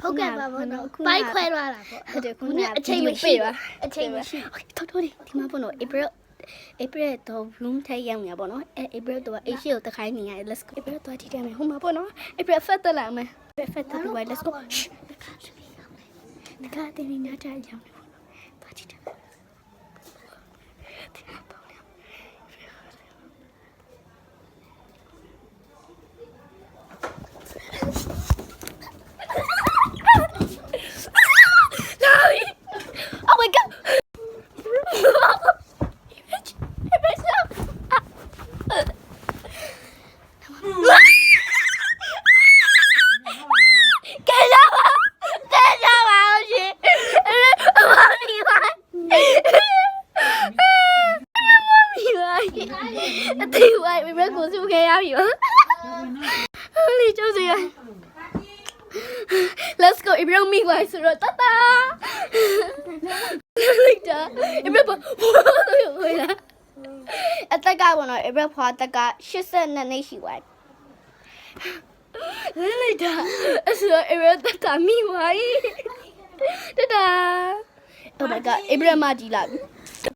ဟုတ်ကဲ့ပါဘောနော်ပိုက်ခွဲသွားတာပေါ့ဟုတ်တယ်ခုနအချိန်မရှိပါအချိန်မရှိတော်တော်ဒီမှာပေါ့နော် April တော့ room ထဲရောက်နေပါပေါ့နော်April တော့ Asia ကိုတခိုင်းနေရတယ် let's go April တော့ဒီတိုင်းမယ်ဟိုမှာပေါ့နော် April ဖတ်တက်လာမယ် April ဖတ်တက်ပြီး let's go တကားတင်နေကြရအောင်ပေါ့နော်ပါချစ်တယ်Oh my god! Let's go. If you don't meet my sir, tata. Like that. If you put, at the guy one, if you put the guy, she said, "Na nation white." Like that. So if you tata me why? Tata. Oh my God. If you mad, you love.